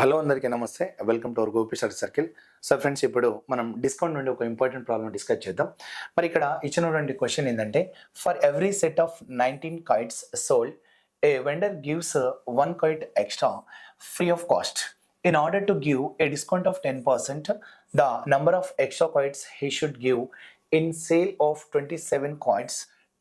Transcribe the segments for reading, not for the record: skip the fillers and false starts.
Hello అందరికీ నమస్తే. Welcome to our Gopi study circle. So friends, ఇప్పుడు మనం డిస్కౌంట్ నుండి ఒక ఇంపార్టెంట్ ప్రాబ్లమ్ డిస్కస్ చేద్దాం. మరి ఇక్కడ ఇచ్చినటువంటి క్వశ్చన్ ఏంటంటే, for every set of 19 kites sold, A vendor gives 1 kite extra free of cost. In order to give a discount of 10%, the number of extra kites he should give in sale of 27 kites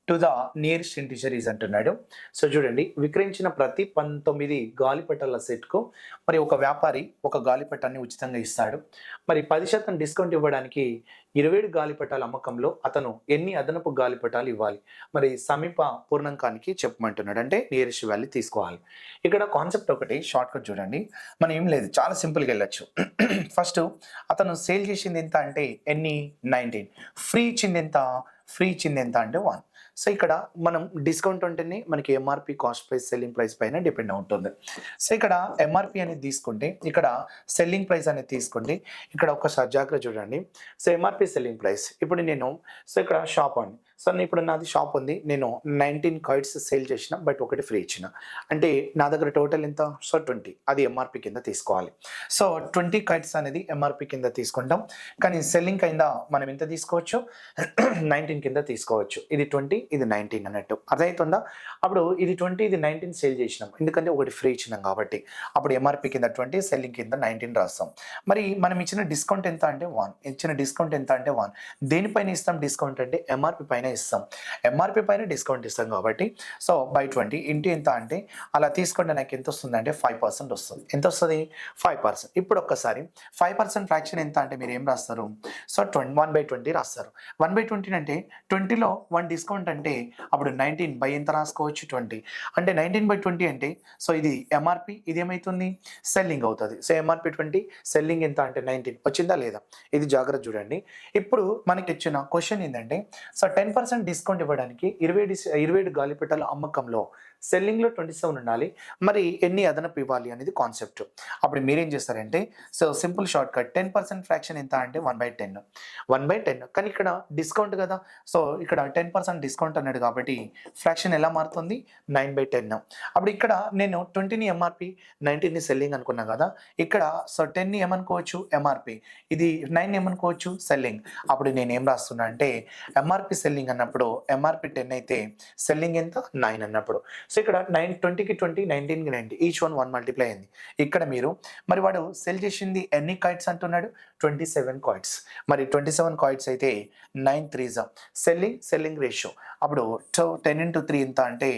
to the nearest integer is అంటున్నాడు. So చూడండి, విక్రయించిన ప్రతి 19 గాలిపటాల సెట్కు మరి ఒక వ్యాపారి ఒక గాలిపటాన్ని ఉచితంగా ఇస్తాడు. మరి 10% డిస్కౌంట్ ఇవ్వడానికి 27 గాలిపటాల అమ్మకంలో అతను ఎన్ని అదనపు గాలిపటాలు ఇవ్వాలి? మరి సమీప పూర్ణాంకానికి చెప్పమంటున్నాడు, అంటే నియరెస్ట్ వాల్యూ తీసుకోవాలి. ఇక్కడ కాన్సెప్ట్ ఒకటి షార్ట్ కట్ చూడండి. మనం ఏం లేదు, చాలా సింపుల్గా వెళ్ళచ్చు. ఫస్ట్ అతను సేల్ చేసింది ఎంత అంటే ఎన్ని 19, ఫ్రీ ఇచ్చింది ఎంత? ఫ్రీ ఇచ్చింది ఎంత అంటే 1. సో ఇక్కడ మనం డిస్కౌంట్ ఉంటేనే మనకి MRP, cost price, selling price పైన డిపెండ్ ఉంటుంది. సో ఇక్కడ ఎంఆర్పి అనేది తీసుకుంటే, ఇక్కడ సెల్లింగ్ ప్రైస్ అనేది తీసుకోండి. ఇక్కడ ఒకసారి జాగ్రత్త చూడండి. So MRP, selling price. ఇప్పుడు నేను ఇక్కడ షాప్ అండి. సో ఇప్పుడు నాది షాప్ ఉంది, నేను 19 kites సేల్ చేసిన, బట్ ఒకటి ఫ్రీ ఇచ్చిన. అంటే నా దగ్గర టోటల్ ఎంత? సో 20. అది ఎంఆర్పి కింద తీసుకోవాలి. సో 20 kites అనేది ఎంఆర్పి కింద తీసుకుంటాం. కానీ సెల్లింగ్ కింద మనం ఎంత తీసుకోవచ్చు? 19 కింద తీసుకోవచ్చు. ఇది 20, ఇది 19 అన్నట్టు అర్థమవుతుందా? అప్పుడు ఇది 20, ఇది 19 సేల్ చేసినాం, ఎందుకంటే ఒకటి ఫ్రీ ఇచ్చినాం కాబట్టి. అప్పుడు ఎంఆర్పి కింద 20, సెల్లింగ్ కింద 19 రాస్తాం. మరి మనం ఇచ్చిన డిస్కౌంట్ ఎంత అంటే 1. ఇచ్చిన డిస్కౌంట్ ఎంత అంటే 1. దేనిపైన ఇస్తాం డిస్కౌంట్ అంటే? ఎంఆర్పి పైన ఇస్తాం. ఎంఆర్పి పైన డిస్కౌంట్ ఇస్తాం కాబట్టి సో బై 20 ఇంటూ ఎంత అంటే, అలా తీసుకుంటే నాకు ఎంత వస్తుంది అంటే 5% వస్తుంది. ఎంత వస్తుంది? 5%. ఇప్పుడు ఒక్కసారి 5% ఫ్రాక్షన్ ఎంత అంటే మీరు ఏం రాస్తారు? సో 1/20 రాస్తారు. 1/20 అంటే 20లో 1 డిస్కౌంట్ అంటే అప్పుడు 19 బై ఎంత రాసుకోవచ్చు? 20. అంటే 19/20 అంటే సో ఇది ఎంఆర్పి, ఇది ఏమవుతుంది? సెల్లింగ్ అవుతుంది. సో ఎంఆర్పి 20, సెల్లింగ్ ఎంత అంటే 19. వచ్చిందా లేదా? ఇది జాగ్రత్త చూడండి. ఇప్పుడు మనకి ఇచ్చిన క్వశ్చన్ ఏంటంటే, సో 10% డిస్కౌంట్ ఇవ్వడానికి 27 గాలిపటాల అమ్మకంలో సెల్లింగ్లో 27 ఉండాలి. మరి ఎన్ని అదనపు ఇవ్వాలి అనేది కాన్సెప్ట్. అప్పుడు మీరేం చేస్తారంటే, so simple short cut, 10% fraction ఎంత అంటే 1/10. 1/10 కానీ ఇక్కడ డిస్కౌంట్ కదా, సో ఇక్కడ 10% డిస్కౌంట్ అన్నాడు కాబట్టి ఫ్రాక్షన్ ఎలా మారుతుంది? 9/10. అప్పుడు ఇక్కడ నేను 20ని ఎంఆర్పి, 19ని సెల్లింగ్ అనుకున్నా కదా. ఇక్కడ సో 10ని ఏమనుకోవచ్చు? ఎంఆర్పి. ఇది 9 ఏమనుకోవచ్చు? సెల్లింగ్. అప్పుడు నేను ఏం రాస్తున్నా అంటే, ఎంఆర్పి సెల్లింగ్ అన్నప్పుడు ఎంఆర్పి 10 అయితే సెల్లింగ్ ఎంత? 9 అన్నప్పుడు. సో ఇక్కడ 20కి 20, 19కి 90, ఈచ్ 1 మల్టిప్లై అయింది. ఇక్కడ మీరు మరి వాడు సెల్ చేసింది ఎన్ని kites అంటున్నాడు? 27 kites. మరి 27 kites అయితే 9 3s సెల్లింగ్ రేషియో. అప్పుడు 10 into 3 ఎంత అంటే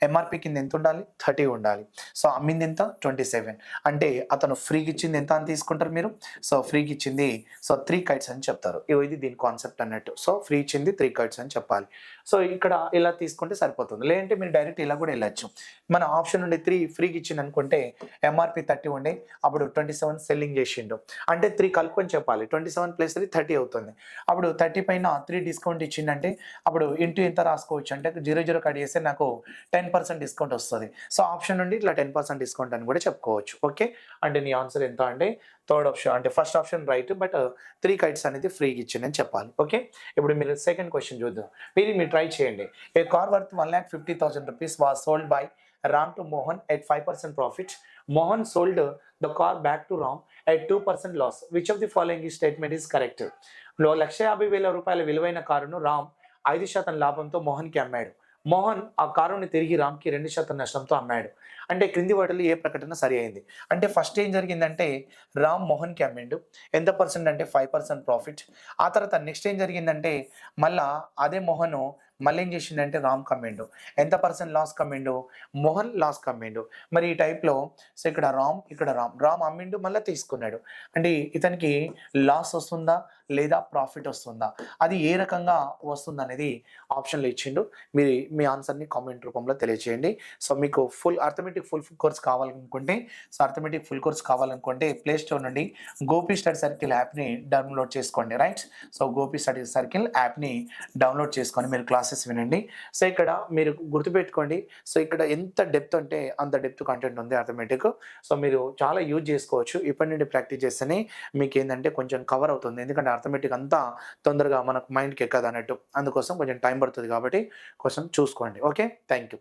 ఎంఆర్పి కింద ఎంత ఉండాలి? 30 ఉండాలి. సో అమ్మింది ఎంత? 27. అంటే అతను ఫ్రీకి ఇచ్చింది ఎంత అని తీసుకుంటారు మీరు? సో ఫ్రీకి ఇచ్చింది సో 3 kites అని చెప్తారు. ఇది దీని కాన్సెప్ట్ అన్నట్టు. సో ఫ్రీ ఇచ్చింది 3 kites అని చెప్పాలి. సో ఇక్కడ ఇలా తీసుకుంటే సరిపోతుంది. లేదంటే మీరు డైరెక్ట్ ఇలా కూడా వెళ్ళచ్చు. మన ఆప్షన్ నుండి 3 ఫ్రీకి ఇచ్చింది అనుకుంటే ఎంఆర్పి 30 ఉండే, అప్పుడు 27 సెల్లింగ్ చేసిండు అంటే 3 కలుపుకొని చెప్పాలి. 27 + 3 30 అవుతుంది. అప్పుడు 30 పైన 3 డిస్కౌంట్ ఇచ్చిందంటే అప్పుడు ఇంటూ ఎంత రాసుకోవచ్చు అంటే 0 కట్ చేస్తే నాకు 10% డిస్కౌంట్ వస్తుంది. సో ఆప్షన్ నుండి ఇట్లా 10% డిస్కౌంట్ అని కూడా చెప్పుకోవచ్చు. ఓకే, అంటే నీ ఆన్సర్ ఎంత అంటే థర్డ్ ఆప్షన్, అంటే first option right, but 3 kites అనేది ఫ్రీకి ఇచ్చిందని చెప్పాలి. ఓకే, ఇప్పుడు మీరు సెకండ్ క్వశ్చన్ చూద్దాం. మీరు ట్రై చేయండి. ఏ car worth 1,50,000 rupees was sold by Ram to Mohan at 5% profit. Mohan sold the car back to Ram at 2% loss. Which of the following statement is correct? 1,50,000 విలువైన కారును రామ్ 5% లాభంతో మోహన్కి అమ్మాడు. మోహన్ ఆ కారుని తిరిగి రామ్కి 2% నష్టంతో అమ్మాడు. అంటే క్రింది వాటిలో ఏ ప్రకటన సరి అయింది? అంటే ఫస్ట్ ఏం జరిగిందంటే రామ్ మోహన్కి అమ్మిండు. ఎంత పర్సెంట్ అంటే 5% ప్రాఫిట్. ఆ తర్వాత నెక్స్ట్ ఏం జరిగిందంటే మళ్ళా అదే మోహన్ మళ్ళీ ఏం చేసిండంటే రామ్ కమ్మిండు. ఎంత పర్సెంట్ లాస్ కమ్మిండు? మోహన్ లాస్ కమ్మిండు. మరి ఈ టైప్లో సో ఇక్కడ రామ్, ఇక్కడ రామ్ అమ్మిండు మళ్ళీ తీసుకున్నాడు. అంటే ఇతనికి లాస్ వస్తుందా లేదా ప్రాఫిట్ వస్తుందా, అది ఏ రకంగా వస్తుంది అనేది ఆప్షన్లో ఇచ్చిండు. మీరు మీ ఆన్సర్ని కామెంట్ రూపంలో తెలియజేయండి. సో మీకు అర్థమెటిక్ ఫుల్ కోర్స్ కావాలనుకుంటే ప్లే స్టోర్ నుండి గోపి స్టడీ సర్కిల్ యాప్ని డౌన్లోడ్ చేసుకోండి. Right, so Gopi study circle యాప్ని డౌన్లోడ్ చేసుకొని మీరు క్లాసెస్ వినండి. సో ఇక్కడ మీరు గుర్తుపెట్టుకోండి, సో ఇక్కడ ఎంత డెప్త్ అంటే అంత డెప్త్ కంటెంట్ ఉంది అర్థమెటిక్. సో మీరు చాలా యూజ్ చేసుకోవచ్చు. ఇప్పటి నుండి ప్రాక్టీస్ చేస్తేనే మీకు ఏంటంటే కొంచెం కవర్ అవుతుంది. ఎందుకంటే అర్థమెటిక్ అంతా తొందరగా మనకు మైండ్కి ఎక్కదు అన్నట్టు, అందుకోసం కొంచెం టైం పడుతుంది కాబట్టి కొంచెం చూసుకోండి. Okay, thank you.